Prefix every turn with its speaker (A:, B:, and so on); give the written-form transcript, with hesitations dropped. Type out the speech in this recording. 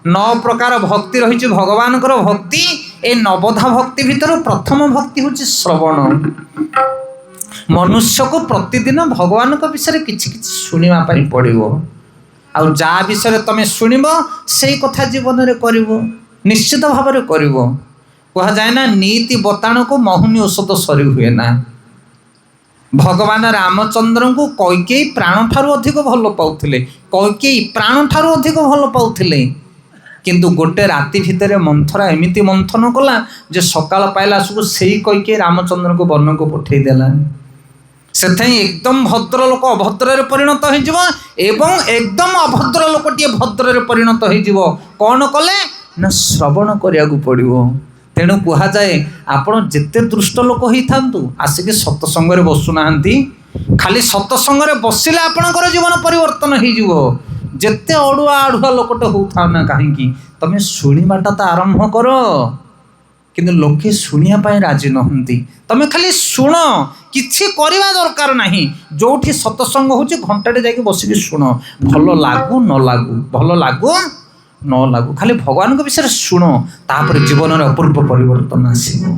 A: नौ प्रकार भक्ति रही भगवान भक्ति। ए नवधा भक्ति भितर प्रथम भक्ति हूँ श्रवण। मनुष्य को प्रतिदिन भगवान विषय किछि किछि शुणा पड़ो। आउ जा विषय तुम शुणव से कथा जीवन में कर निश्चित भाव में कर। कह जाए ना नीति बताण को महुनी औषध सरी हुए ना। भगवान रामचंद्र को कैकेयी प्राण ठारू अधिक भल पाउथिले। कैकेयी प्राण ठारू अधिक भल पाउथिले। किंतु गोटे राति भितर मंथरा एमिति मंथन कला जे सकाळ पाइला सब से कैकेयी रामचंद्र को वन को पठेदेला। से एकदम भद्र लोक अभद्र परिणत हो एकदम अभद्र लोकटे भद्र परिणत हो। कौन कले ना श्रवण करिया पड़ो। तेणु कह जाए आपण जिते दुष्ट लोक होता आसिक सत्संग बसुना। खाली सत्संग बसिले आपणकर जीवन परिवर्तन हो। जिते अड़ुआ अड़ुआ लोकटे होता ना कहीं तुम शुणवाटा तो आरंभ कर। किंतु लोके शुणिया राजी नहंती। तुम खाली शुण किछि करवा दरकार नहीं। जोठी सत्संग होची घंटाटे जाके बसिक शुण। भल लागू न लागू भल लागू न लागू खाली भगवान विषय शुण। तापर जीवन में अपूर्व परिवर्तन आसिबो।